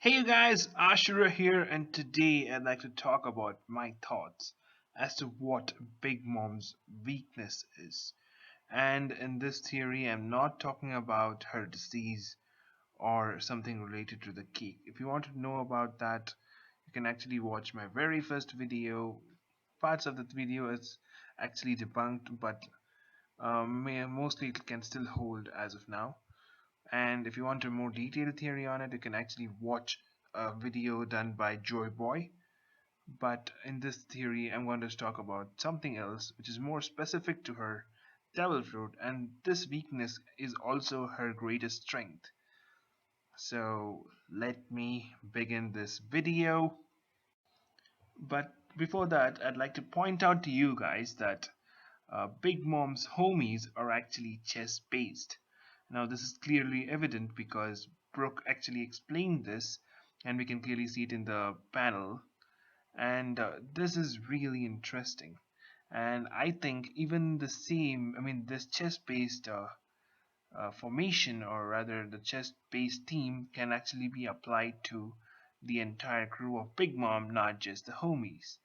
Hey you guys, Ashura here, and today I'd like to talk about my thoughts as to what Big Mom's weakness is. And in this theory, I'm not talking about her disease or something related to the cake. If you want to know about that, you can actually watch my very first video. Parts of the video is actually debunked, but mostly it can still hold as of now. And if you want a more detailed theory on it, you can actually watch a video done by Joy Boy. But in this theory, I'm going to talk about something else which is more specific to her, devil fruit, and this weakness is also her greatest strength. So let me begin this video. But before that, I'd like to point out to you guys that Big Mom's homies are actually chess based. Now, this is clearly evident because Brooke actually explained this, and we can clearly see it in the panel. And this is really interesting. And I think even the same, this chess based formation, or rather, the chess based team, can actually be applied to the entire crew of Big Mom, not just the homies.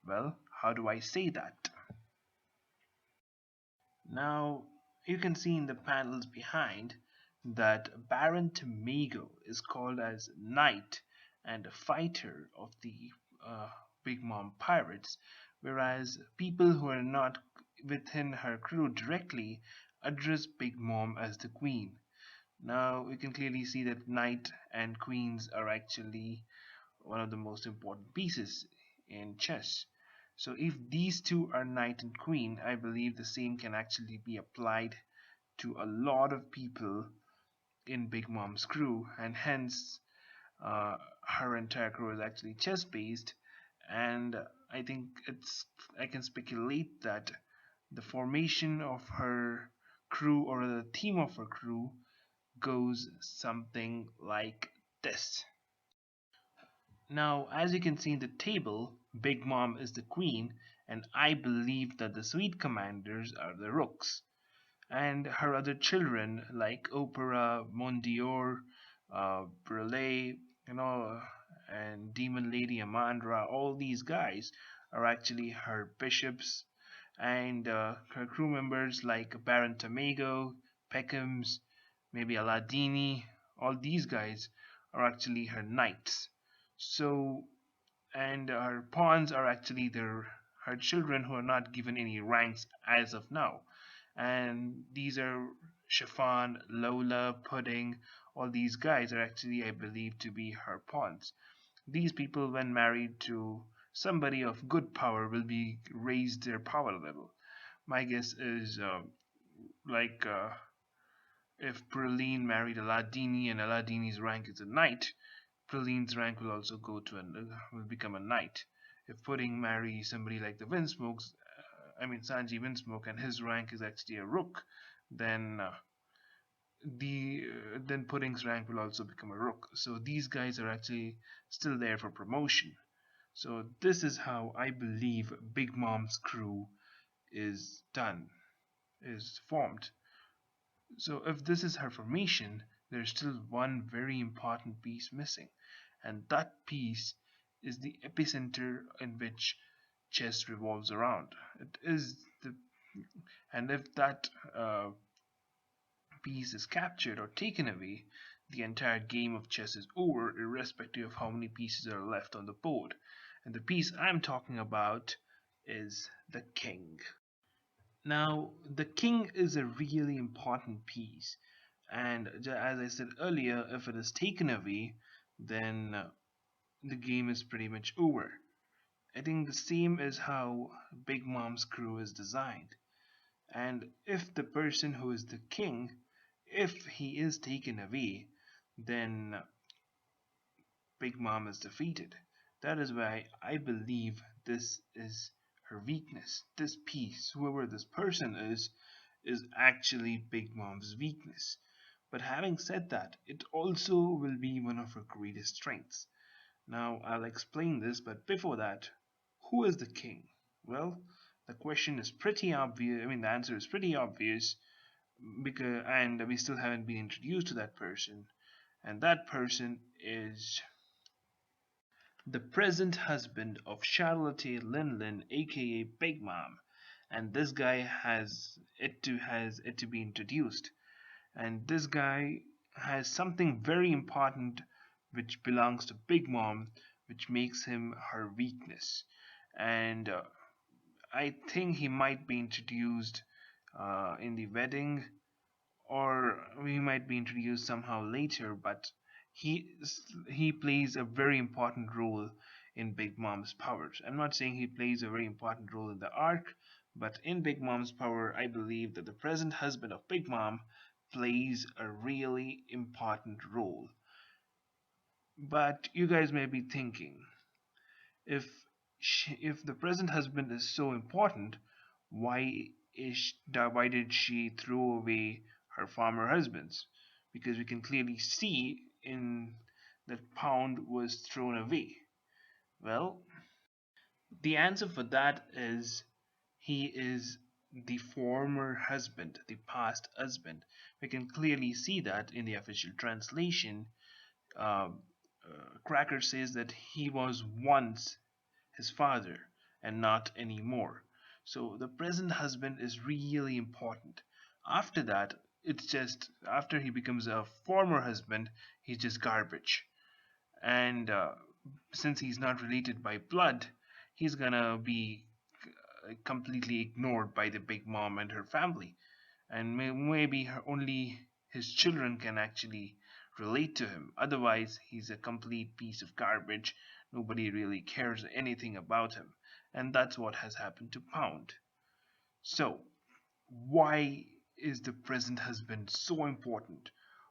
Well, how do I say that? Now, you can see in the panels behind that Baron Tamago is called as Knight and a fighter of the Big Mom pirates, whereas people who are not within her crew directly address Big Mom as the Queen. Now, we can clearly see that Knight and Queens are actually one of the most important pieces in chess. So if these two are knight and queen, I believe the same can actually be applied to a lot of people in Big Mom's crew, and hence her entire crew is actually chess based. And I think I can speculate that the formation of her crew, or the theme of her crew, goes something like this. Now, as you can see in the table, Big Mom is the queen, and I believe that the suite commanders are the rooks. And her other children, like Opera, Mondior, Brule, and Demon Lady Amandra, all these guys are actually her bishops. And her crew members, like Baron Tamago, Peckhams, maybe Aladini, all these guys are actually her knights. So, and her pawns are actually her children who are not given any ranks as of now. And these are Chiffon, Lola, Pudding, all these guys are actually, I believe, to be her pawns. These people, when married to somebody of good power, will be raised their power level. My guess is like if Praline married Aladini and Aladini's rank is a knight, Praline's rank will also will become a knight. If Pudding marries somebody like the Windsmokes, Sanji Windsmoke, and his rank is actually a rook, then then Pudding's rank will also become a rook. So these guys are actually still there for promotion. So this is how I believe Big Mom's crew is done, is formed. So if this is her formation, there's still one very important piece missing, and that piece is the epicenter in which chess revolves around. It is the and if that piece is captured or taken away, the entire game of chess is over, irrespective of how many pieces are left on the board. And the piece I'm talking about is the king. Now, the king is a really important piece, and as I said earlier, if it is taken away, then the game is pretty much over. I think the same is how Big Mom's crew is designed. And if the person who is the king, if he is taken away, then Big Mom is defeated. That is why I believe this is her weakness. This piece, whoever this person is actually Big Mom's weakness. But having said that, it also will be one of her greatest strengths. Now, I'll explain this, but before that, who is the king? Well, the question is pretty obvious. The answer is pretty obvious, and we still haven't been introduced to that person. And that person is the present husband of Charlotte Linlin, aka Big Mom, and this guy has it to be introduced. And this guy has something very important which belongs to Big Mom, which makes him her weakness. And I think he might be introduced in the wedding, or he might be introduced somehow later, but he plays a very important role in Big Mom's powers. I'm not saying he plays a very important role in the arc, but in Big Mom's power, I believe that the present husband of Big Mom plays a really important role. But you guys may be thinking, if if the present husband is so important, why why did she throw away her former husbands? Because we can clearly see in that Pound was thrown away. Well, the answer for that is he is the former husband, the past husband. We can clearly see that in the official translation. Um, Cracker says that he was once his father and not anymore. So the present husband is really important. After that, it's just after he becomes a former husband, he's just garbage. And since he's not related by blood, he's gonna be completely ignored by the Big Mom and her family. And maybe only his children can actually relate to him. Otherwise, he's a complete piece of garbage. Nobody really cares anything about him. And that's what has happened to Pound. So, why is the present husband so important?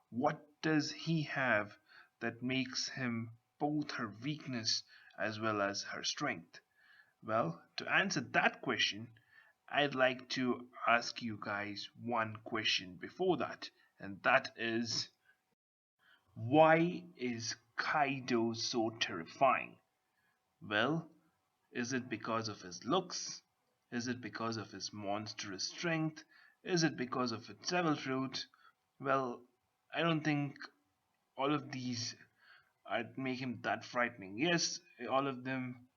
What does he have that makes him both her weakness as well as her strength? Well, to answer that question, I'd like to ask you guys one question before that, and that is, why is Kaido so terrifying? Well, is it because of his looks? Is it because of his monstrous strength? Is it because of its devil fruit? Well, I don't think all of these make him that frightening. Yes, all of them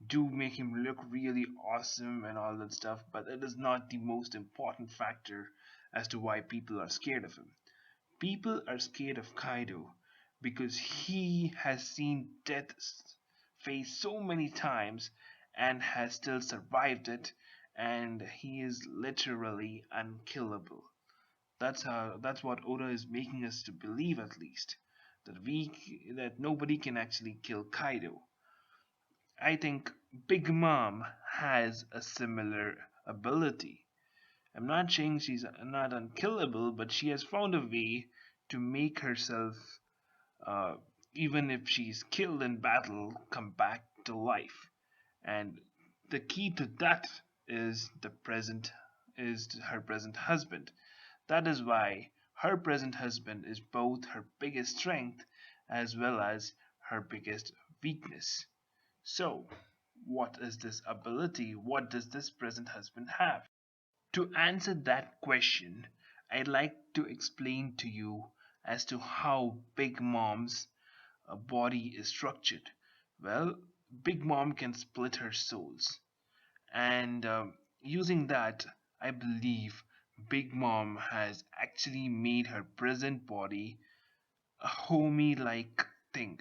do make him look really awesome and all that stuff, but it is not the most important factor as to why people are scared of him. People are scared of Kaido because he has seen death face so many times and has still survived it, and he is literally unkillable. That's what Oda is making us to believe, at least, that nobody can actually kill Kaido. I think Big Mom has a similar ability. I'm not saying she's not unkillable, but she has found a way to make herself, uh, even if she's killed in battle, come back to life. And the key to that is her present husband. That is why her present husband is both her biggest strength as well as her biggest weakness. So, what is this ability? What does this present husband have? To answer that question, I'd like to explain to you as to how Big Mom's body is structured. Well, Big Mom can split her souls, and using that, I believe Big Mom has actually made her present body a homey like thing.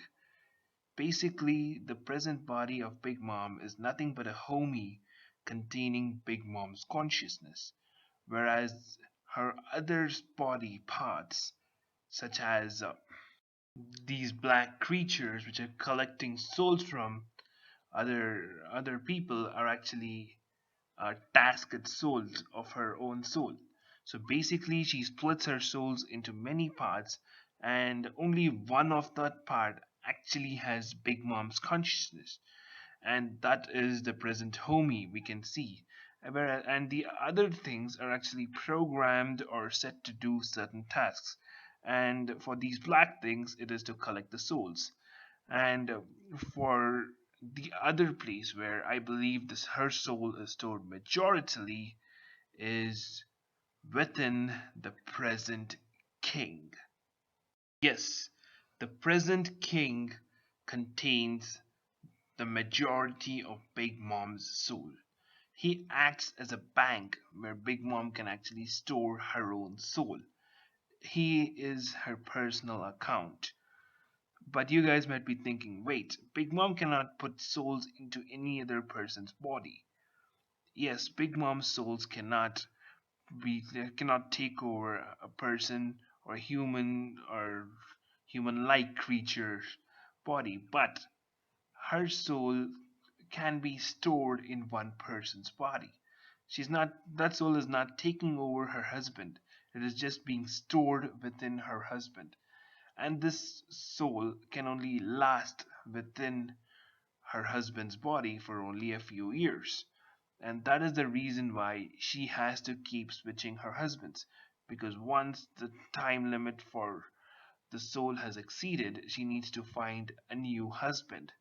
Basically, the present body of Big Mom is nothing but a homie containing Big Mom's consciousness, whereas her other body parts, such as these black creatures which are collecting souls from other people, are actually tasked souls of her own soul. So basically, she splits her souls into many parts, and only one of that part actually has Big Mom's consciousness, and that is the present homie we can see. And the other things are actually programmed or set to do certain tasks. And for these black things, it is to collect the souls. And for the other place where I believe this her soul is stored majoritarily is within the present king. Yes, the present king contains the majority of Big Mom's soul. He acts as a bank where Big Mom can actually store her own soul. He is her personal account. But you guys might be thinking, wait, Big Mom cannot put souls into any other person's body. Yes, Big Mom's souls cannot take over a person or human like creature's body, but her soul can be stored in one person's body. That soul is not taking over her husband. It is just being stored within her husband. And this soul can only last within her husband's body for only a few years. And that is the reason why she has to keep switching her husbands. Because once the time limit for the soul has exceeded, she needs to find a new husband.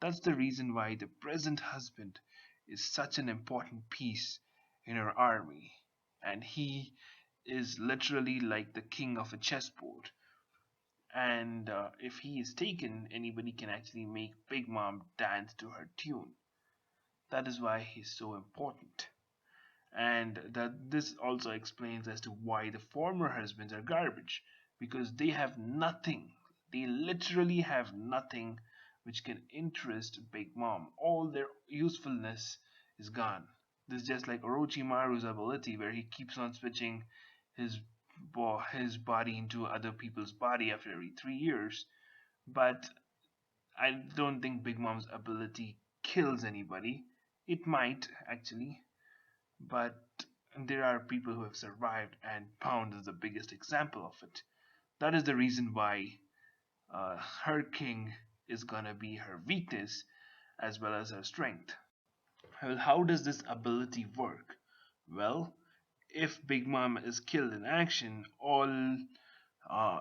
That's the reason why the present husband is such an important piece in her army. And he is literally like the king of a chessboard. And if he is taken, anybody can actually make Big Mom dance to her tune. That is why he's so important. And that this also explains as to why the former husbands are garbage, because they have nothing. They literally have nothing which can interest Big Mom. All their usefulness is gone. This is just like Orochimaru's ability, where he keeps on switching his his body into other people's body after every 3 years. But I don't think Big Mom's ability kills anybody. It might actually, but there are people who have survived, and Pound is the biggest example of it. That is the reason why her king is gonna be her weakness as well as her strength. Well, how does this ability work? Well, if Big Mom is killed in action, all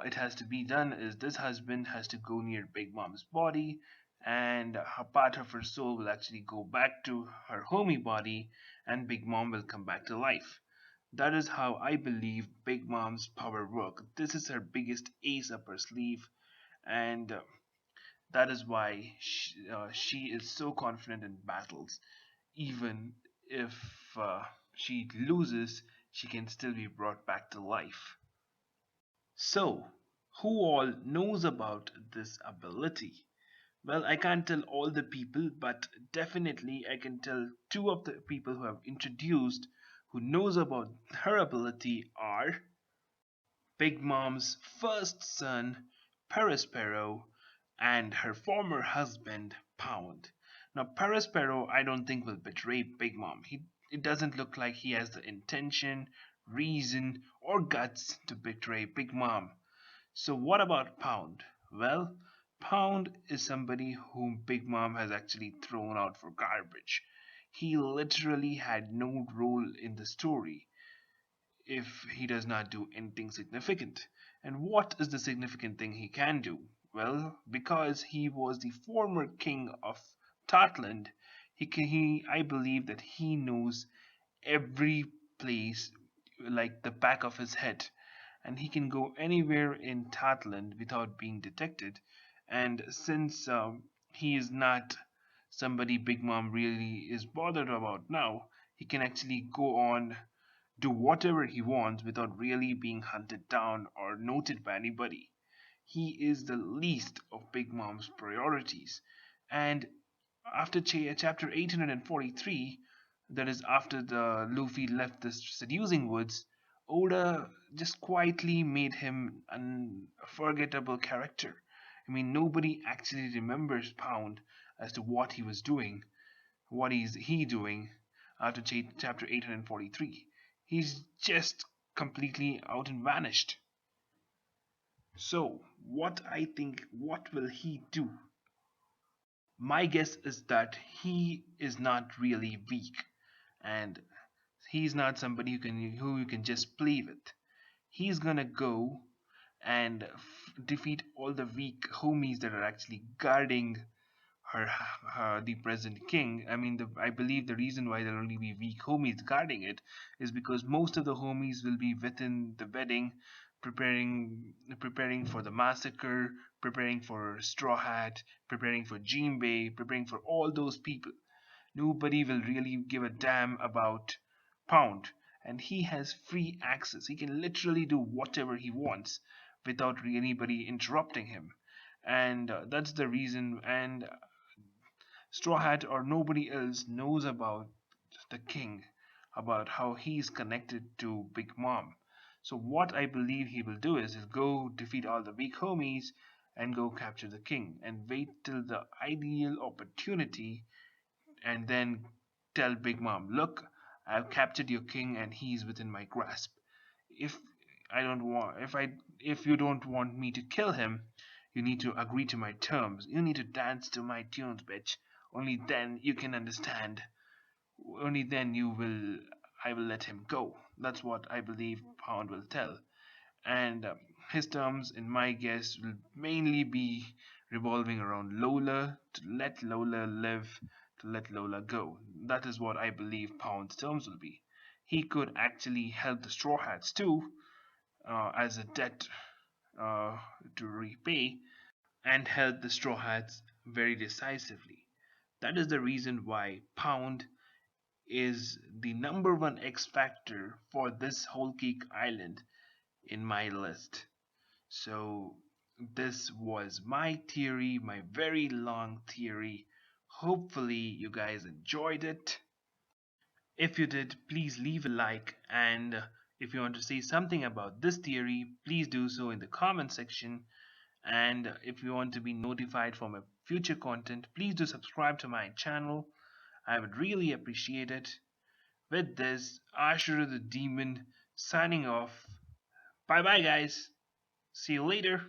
it has to be done is this husband has to go near Big Mom's body, and a part of her soul will actually go back to her homie body, and Big Mom will come back to life. That is how I believe Big Mom's power works. This is her biggest ace up her sleeve, and that is why she is so confident in battles. Even if she loses, she can still be brought back to life. So, who all knows about this ability? Well, I can't tell all the people, but definitely I can tell two of the people who have introduced who knows about her ability are Big Mom's first son, Perispero, and her former husband, Pound. Now, Perispero, I don't think will betray Big Mom. It doesn't look like he has the intention, reason, or guts to betray Big Mom. So, what about Pound? Well, Pound is somebody whom Big Mom has actually thrown out for garbage. He literally had no role in the story if he does not do anything significant. And what is the significant thing he can do? Well, because he was the former king of Tartland, I believe that he knows every place like the back of his head, and he can go anywhere in Tartland without being detected. And since he is not somebody Big Mom really is bothered about now, he can actually go on do whatever he wants without really being hunted down or noted by anybody. He is the least of Big Mom's priorities. And after chapter 843, that is after the Luffy left the seducing woods, Oda just quietly made him an unforgettable character. I mean, nobody actually remembers Pound as to what he was doing, what is he doing after chapter 843. He's just completely out and vanished. So, what will he do? My guess is that he is not really weak, and he's not somebody who you can just play with. He's gonna go and defeat all the weak homies that are actually guarding the present king. I mean, I believe the reason why there'll only be weak homies guarding it is because most of the homies will be within the wedding. preparing for the massacre, preparing for Straw Hat, preparing for Jinbei, preparing for all those people. Nobody will really give a damn about Pound, and he has free access. He can literally do whatever he wants without anybody interrupting him, and that's the reason. And Straw Hat or nobody else knows about the king, about how he's connected to Big Mom. So what I believe he will do is he'll go defeat all the weak homies and go capture the king and wait till the ideal opportunity and then tell Big Mom, look, I've captured your king and he's within my grasp. If if you don't want me to kill him, you need to agree to my terms. You need to dance to my tunes, bitch. Only then you can understand. Only then you will I will let him go. That's what I believe Pound will tell. And his terms, in my guess, will mainly be revolving around Lola, to let Lola live, to let Lola go. That is what I believe Pound's terms will be. He could actually help the Straw Hats too, as a debt uh, to repay, and help the Straw Hats very decisively. That is the reason why Pound is the number one X factor for this whole Cake Island in my list. So, this was my theory, my very long theory. Hopefully, you guys enjoyed it. If you did, please leave a like, and if you want to say something about this theory, please do so in the comment section. And if you want to be notified for my future content, please do subscribe to my channel. I would really appreciate it. With this, Ashura the Demon signing off. Bye bye, guys. See you later.